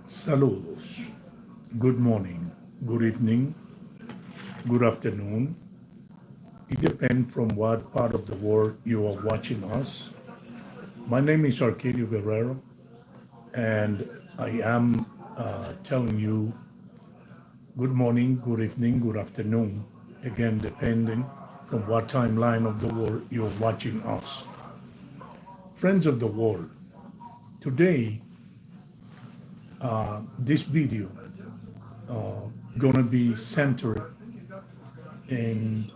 Saludos. Good morning, good evening, good afternoon. It depends from what part of the world you are watching us. My name is A.GUERRERO, and I am telling you good morning, good evening, good afternoon. Again, depending from what timeline of the world you're watching us. Friends of the world, today, this video gonna be centered in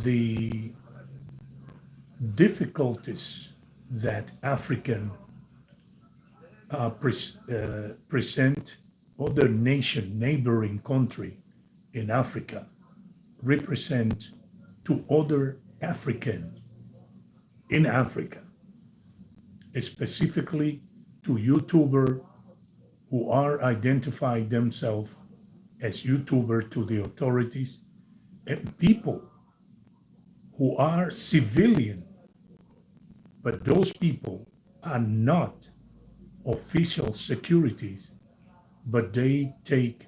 the difficulties that African present other nation, neighboring country in Africa, represent to other African in Africa, specifically to YouTuber who are identifying themselves as YouTuber to the authorities and people who are civilian, but those people are not official securities, but they take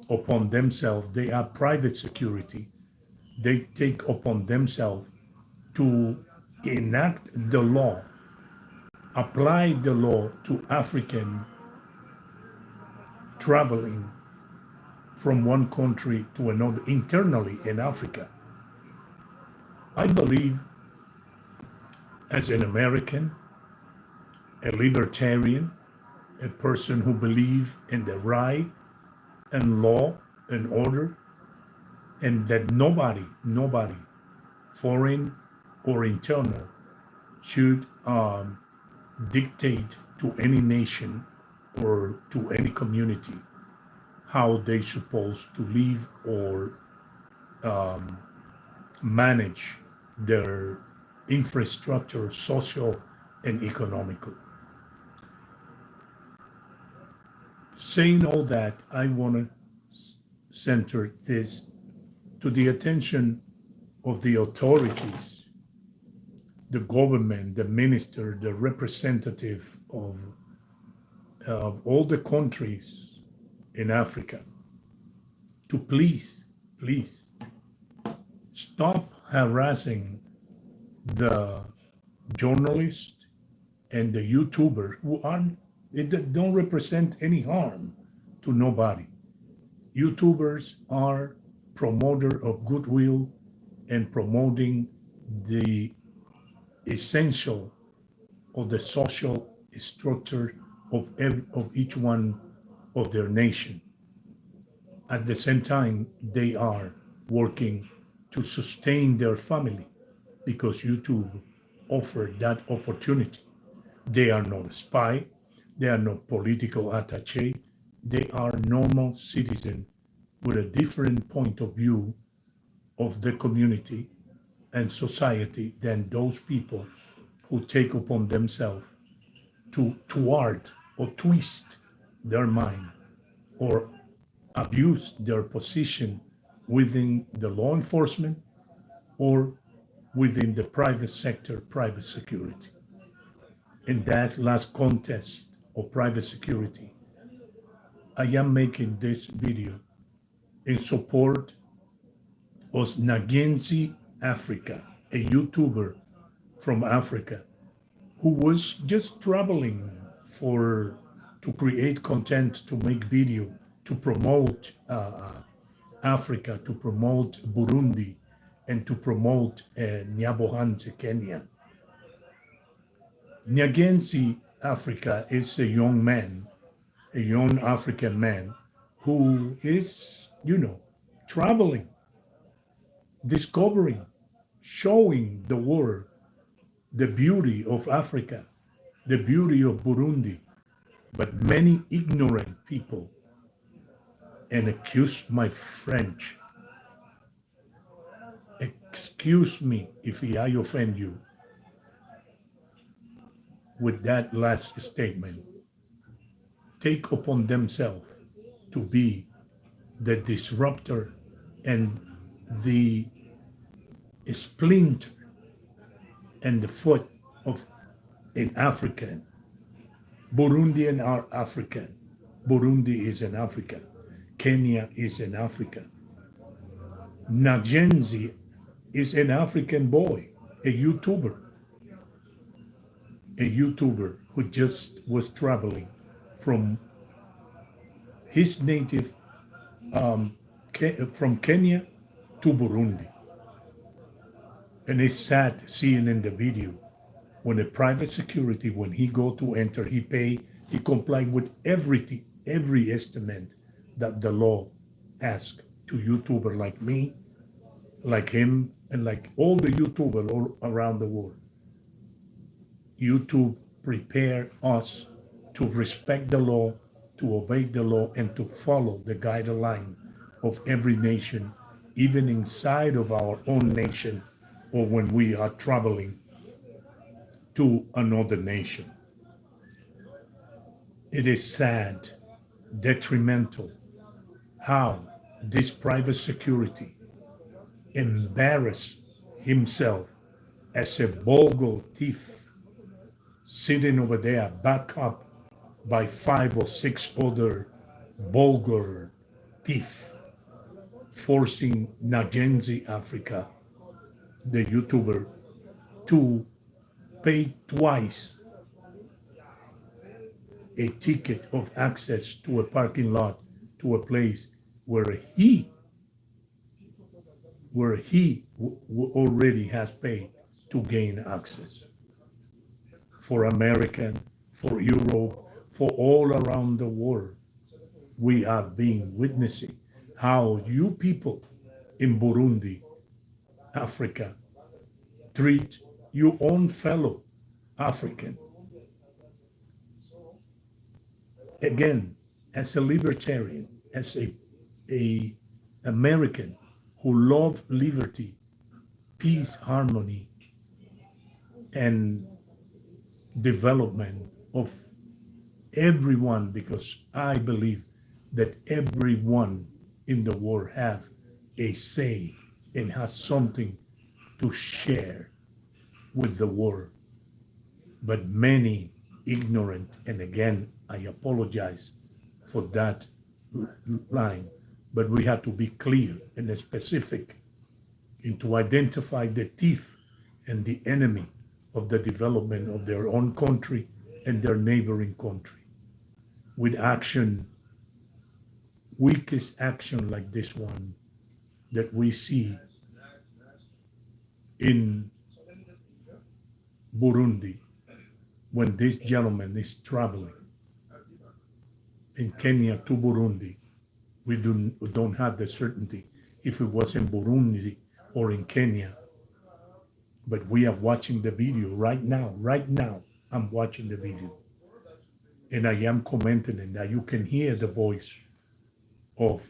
upon themselves, they are private security, they take upon themselves to enact the law, apply the law to African traveling from one country to another internally in Africa. I believe as an American, a libertarian, a person who believes in the right and law and order, and that nobody, foreign or internal, should dictate to any nation or to any community how they supposed to live or manage their infrastructure, social and economical. Saying all that, I want to center this to the attention of the authorities, the government, the minister, the representative of all the countries in Africa to please stop harassing the journalists and the YouTubers who aren't, they don't represent any harm to nobody. YouTubers are promoter of goodwill and promoting the essential of the social structure of each one of their nation. At the same time, they are working to sustain their family because YouTube offered that opportunity. They are not a spy, they are not political attaché, they are normal citizens with a different point of view of the community and society than those people who take upon themselves to thwart or twist their mind or abuse their position within the law enforcement or within the private sector, private security. In that last contest of private security, I am making this video in support of Nagenzi Africa, a YouTuber from Africa who was just traveling for to create content, to make video, to promote Africa, to promote Burundi, and to promote Nyabohante, Kenya. Nyagenzi Africa is a young man, a young African man who is, traveling, discovering, showing the world the beauty of Africa, the beauty of Burundi, but many ignorant people, and excuse my French, excuse me if I offend you with that last statement, take upon themselves to be the disruptor and the splinter and the foot of an African. Burundian are African. Burundi is in Africa. Kenya is in Africa. Nagenzi is an African boy, a YouTuber, who just was traveling from his native, from Kenya to Burundi. And it's sad seeing in the video when a private security, when he go to enter, he comply with everything, every estimate that the law asks to YouTuber like me, like him, and like all the YouTubers all around the world. YouTube prepare us to respect the law, to obey the law, and to follow the guideline of every nation, even inside of our own nation, or when we are traveling to another nation. It is sad, detrimental, how this private security embarrassed himself as a bogle thief sitting over there, backed up by 5 or 6 other vulgar thieves, forcing Nagenzi Africa, the YouTuber, to pay twice a ticket of access to a parking lot, to a place where he already has paid to gain access. For American, for Europe, for all around the world, we have been witnessing how you people in Burundi, Africa, treat your own fellow African. Again, as a libertarian, as a American who love liberty, peace, harmony, and development of everyone, because I believe that everyone in the world have a say and has something to share with the world. But many ignorant, and again, I apologize for that line, but we have to be clear and specific and to identify the thief and the enemy of the development of their own country and their neighboring country. With action, weakest action like this one that we see in Burundi, when this gentleman is traveling in Kenya to Burundi, we don't have the certainty if it was in Burundi or in Kenya, but we are watching the video right now. Right now, I'm watching the video. And I am commenting, and that you can hear the voice of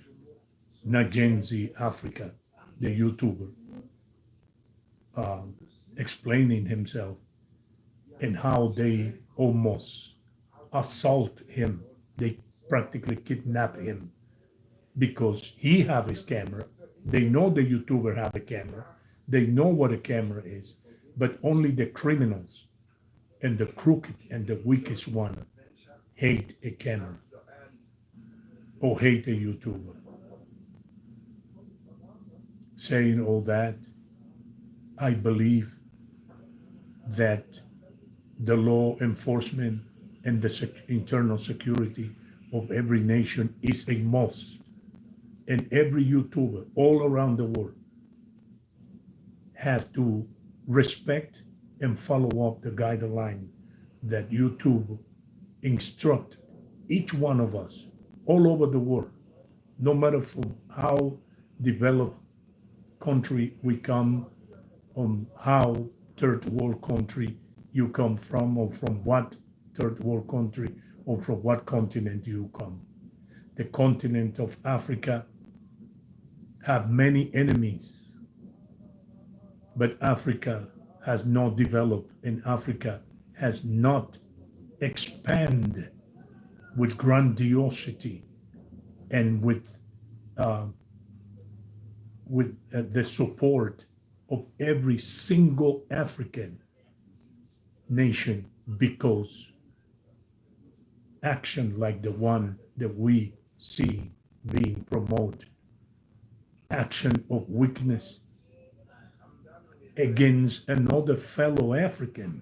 Nagenzi Africa, the YouTuber, explaining himself and how they almost assault him. They practically kidnap him because he have his camera. They know the YouTuber have a camera. They know what a camera is, but only the criminals and the crooked and the weakest one hate a camera or hate a YouTuber. Saying all that, I believe that the law enforcement and the internal security of every nation is a must. And every YouTuber all around the world has to respect and follow up the guideline that YouTube instruct each one of us all over the world, no matter from how developed country we come, on how third world country you come from, or from what third world country, or from what continent you come. The continent of Africa have many enemies, but Africa has not developed, and Africa has not expanded with grandiosity and with the support of every single African nation, because action like the one that we see being promoted, action of weakness against another fellow African.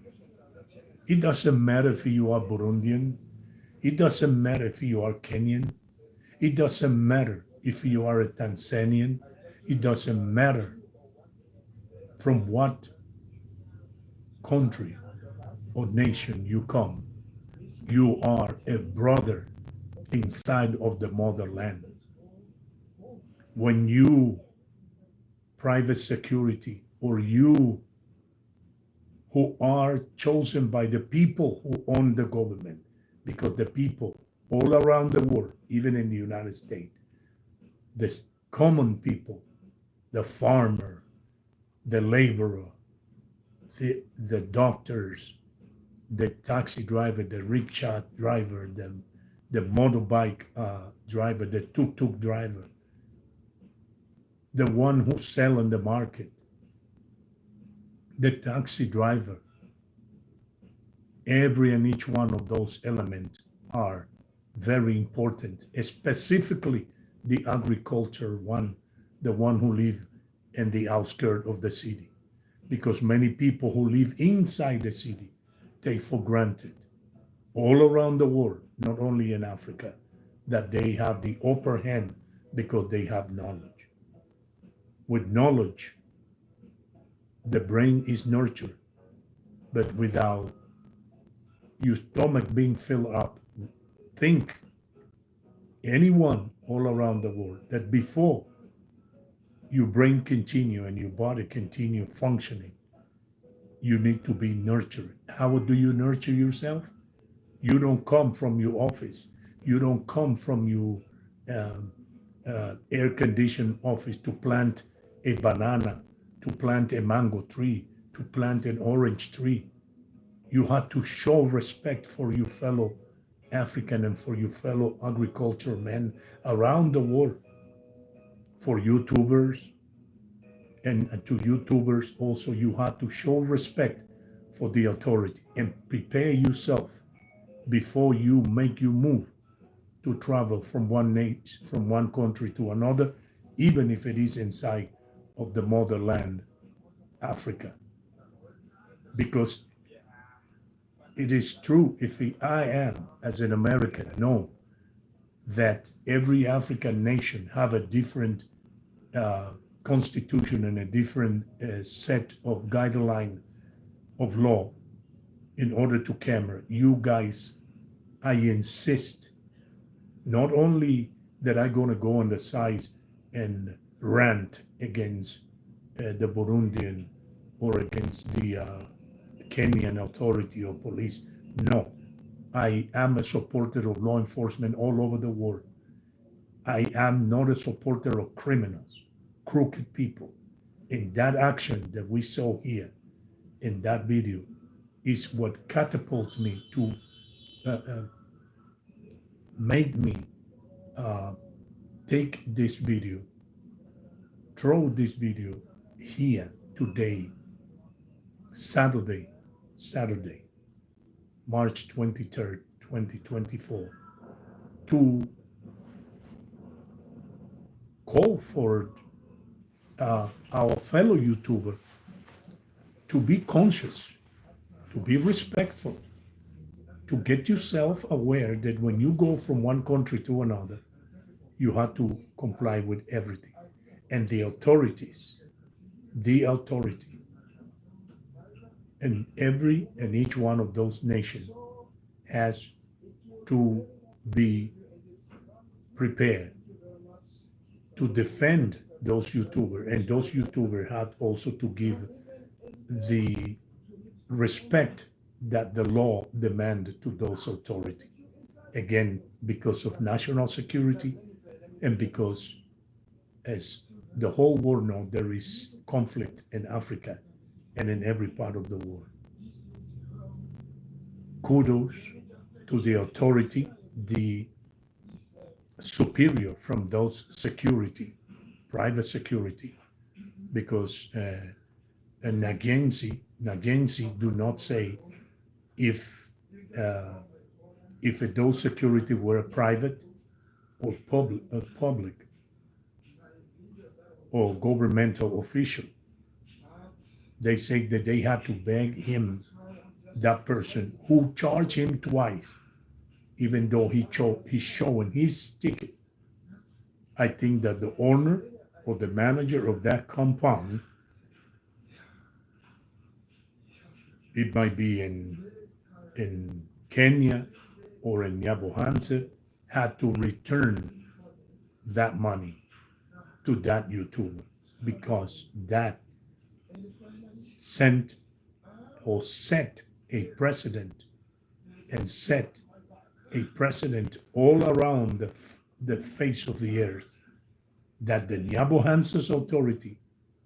It doesn't matter if you are Burundian. It doesn't matter if you are Kenyan. It doesn't matter if you are a Tanzanian. It doesn't matter from what country or nation you come. You are a brother inside of the motherland. When you, private security, or you who are chosen by the people who own the government, because the people all around the world, even in the United States, the common people, the farmer, the laborer, the doctors, the taxi driver, the rickshaw driver, the motorbike driver, the tuk-tuk driver, the one who sell in the market, the taxi driver. Every and each one of those elements are very important, specifically the agriculture one, the one who live in the outskirts of the city, because many people who live inside the city take for granted all around the world, not only in Africa, that they have the upper hand because they have knowledge. With knowledge, the brain is nurtured, but without your stomach being filled up, think anyone all around the world that before your brain continue and your body continue functioning, you need to be nurtured. How do you nurture yourself? You don't come from your office. You don't come from your air-conditioned office to plant a banana, to plant a mango tree, to plant an orange tree. You have to show respect for your fellow African and for your fellow agricultural men around the world. For YouTubers, and to YouTubers also, you have to show respect for the authority and prepare yourself before you make your move to travel from one nation, from one country to another, even if it is inside of the motherland, Africa. Because it is true, if I am, as an American, know that every African nation have a different constitution and a different set of guideline of law in order to camera. You guys, I insist, not only that I'm going to go on the side and rant against the Burundian or against the Kenyan authority or police. No, I am a supporter of law enforcement all over the world. I am not a supporter of criminals, crooked people. And that action that we saw here in that video is what catapulted me to make me take this video, throw this video here today, Saturday, March 23rd, 2024, to call for our fellow YouTuber to be conscious, to be respectful, to get yourself aware that when you go from one country to another, you have to comply with everything. And the authority, and every and each one of those nations has to be prepared to defend those YouTubers, and those YouTubers have also to give the respect that the law demands to those authorities. Again, because of national security and because, as the whole world knows, there is conflict in Africa and in every part of the world. Kudos to the authority, the superior from those security, private security, because an agency do not say if if those security were private or public or governmental official, they say that they had to beg him, that person who charged him twice, even though he's showing his ticket. I think that the owner or the manager of that compound, it might be in Kenya or in Nyabohanse, had to return that money to that YouTuber because that sent or set a precedent and set a precedent all around the face of the earth that the Nyabohanse's authority,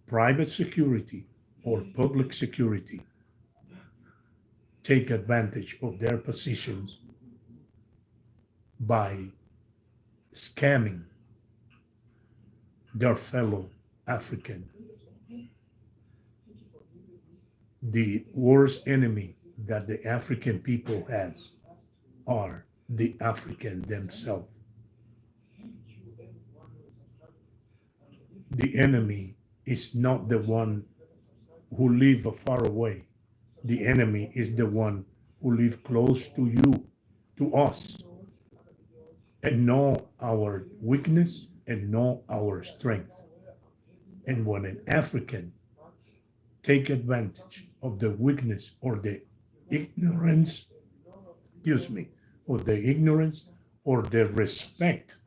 private security or public security, take advantage of their positions by scamming their fellow African. The worst enemy that the African people has are the African themselves. The enemy is not the one who live far away. The enemy is the one who live close to you, to us, and know our weakness and know our strength. And when an African take advantage of the weakness or the ignorance, or the ignorance or the respect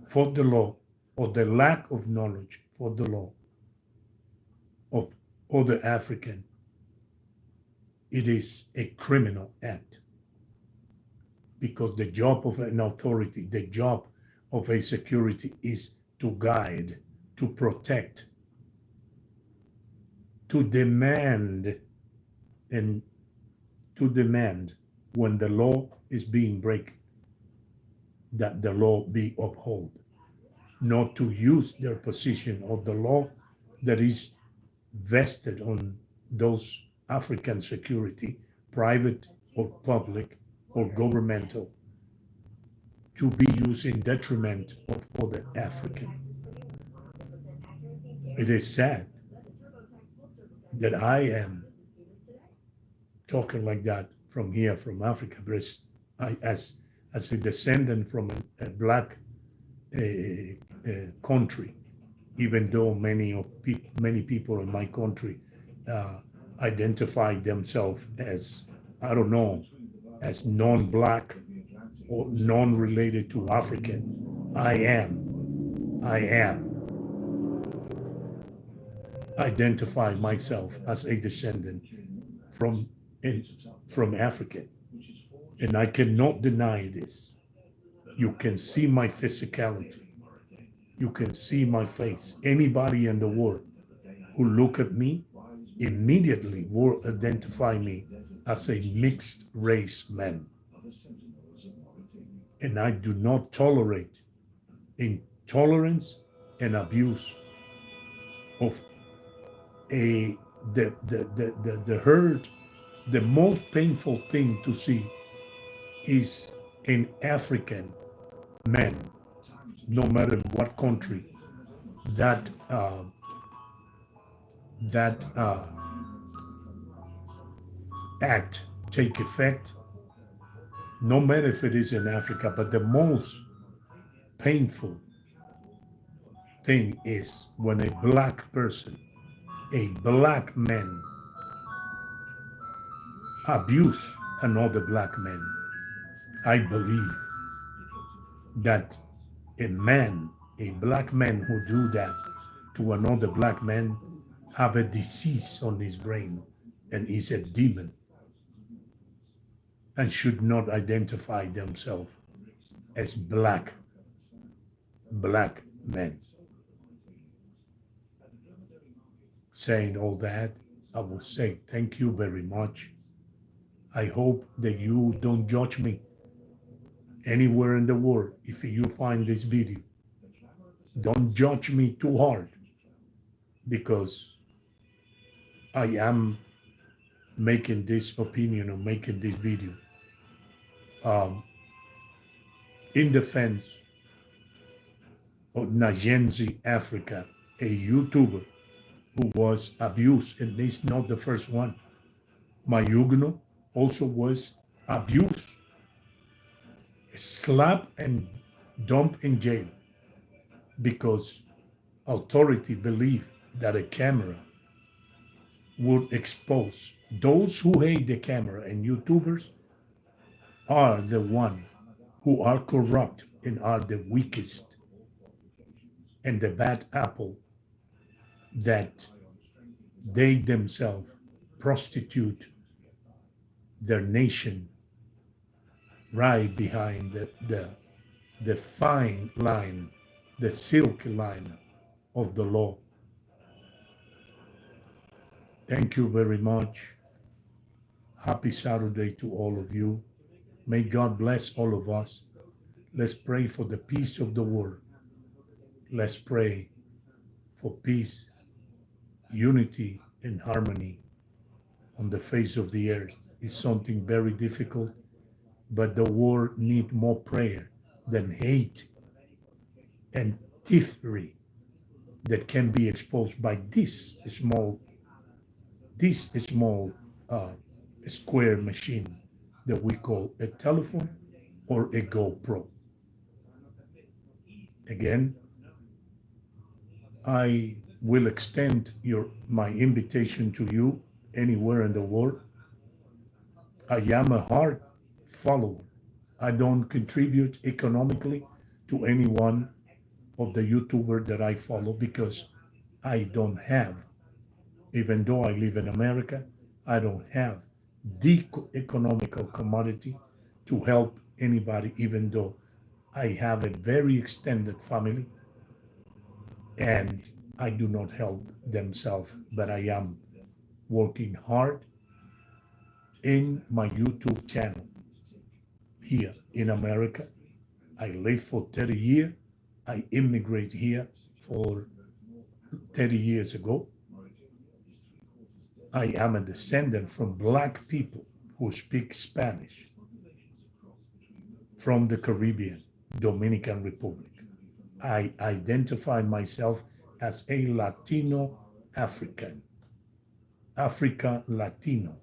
for the law or the lack of knowledge for the law of other African, it is a criminal act. Because the job of an authority, the job of a security is to guide, to protect, to demand, and to demand when the law is being broken, that the law be upheld, not to use their position of the law that is vested on those African security, private or public or governmental, to be used in detriment of other African. It is sad that I am talking like that from here, from Africa, but as a descendant from a black country, even though many people in my country identify themselves as, I don't know, as non-black or non-related to African. I identify myself as a descendant from Africa, and I cannot deny this. You can see my physicality. You can see my face. Anybody in the world who look at me immediately will identify me as a mixed race man. And I do not tolerate intolerance and abuse of the hurt. The most painful thing to see is an African man, no matter what country, that act take effect, no matter if it is in Africa. But the most painful thing is when a black person, a black man, abuse another black man. I believe that a black man who do that to another black man have a disease on his brain and is a demon and should not identify themselves as black men. Saying all that, I will say thank you very much. I hope that you don't judge me anywhere in the world. If you find this video, don't judge me too hard, because I am making this opinion or making this video um, in defense of Najenzi Africa, a YouTuber who was abused, and he's not the first one. Mayugno also was abused, slapped, and dumped in jail because authority believed that a camera would expose those who hate the camera, and YouTubers are the one who are corrupt and are the weakest and the bad apple that they themselves prostitute their nation right behind the fine line, the silky line of the law. Thank you very much. Happy Saturday to all of you. May God bless all of us. Let's pray for the peace of the world. Let's pray for peace, unity, and harmony on the face of the earth. It's something very difficult, but the world needs more prayer than hate and thievery that can be exposed by this small uh, square machine that we call a telephone or a GoPro. Again, I will extend my invitation to you anywhere in the world. I am a hard follower. I don't contribute economically to any one of the YouTuber that I follow because I don't have, even though I live in America, I don't have the economical commodity to help anybody, even though I have a very extended family and I do not help themselves, but I am working hard in my YouTube channel here in America. I lived for 30 years. I immigrated here for 30 years ago. I am a descendant from Black people who speak Spanish from the Caribbean, Dominican Republic. I identify myself as a Latino African, Africa Latino.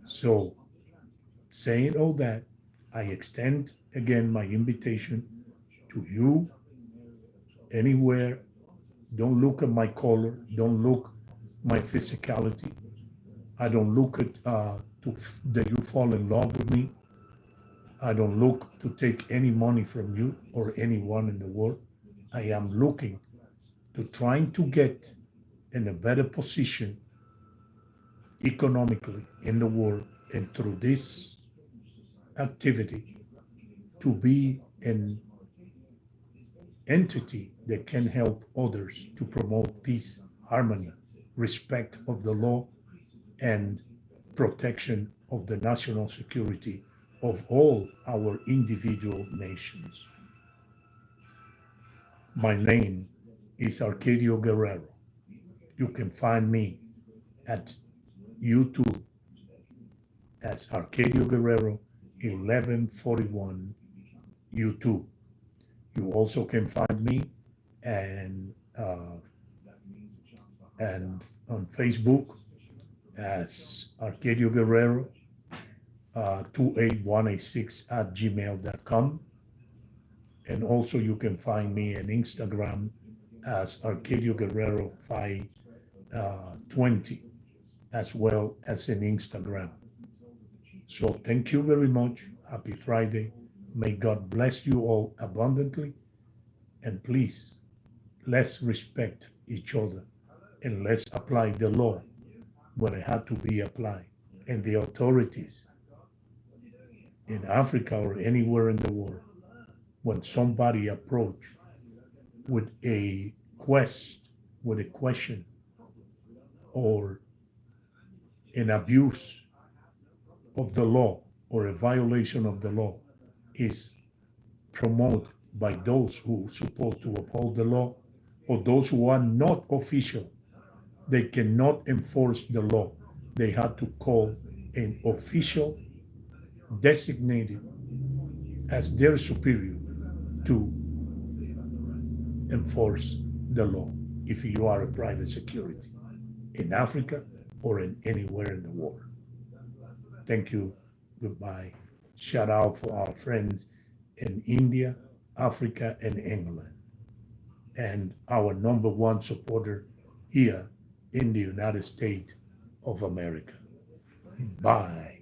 So, saying all that, I extend again my invitation to you anywhere. Don't look at my color. Don't look my physicality. I don't look at that you fall in love with me. I don't look to take any money from you or anyone in the world. I am looking to trying to get in a better position economically in the world, and through this activity to be an entity that can help others to promote peace, harmony, respect of the law, and protection of the national security of all our individual nations. My name is Arcadio Guerrero. You can find me at YouTube as Arcadio Guerrero 1141 YouTube. You also can find me and on Facebook as Arcadio Guerrero 28186 at gmail.com. And also you can find me on Instagram as Arcadio Guerrero 520 as well as in Instagram. So thank you very much. Happy Friday. May God bless you all abundantly. And please, let's respect each other and let's apply the law when it had to be applied. And the authorities in Africa or anywhere in the world, when somebody approach with a question or an abuse of the law or a violation of the law is promoted by those who are supposed to uphold the law or those who are not official, they cannot enforce the law. They have to call an official designated as their superior to enforce the law if you are a private security in Africa or in anywhere in the world. Thank you. Goodbye. Shout out for our friends in India, Africa, and England, and our number one supporter here in the United States of America. Bye.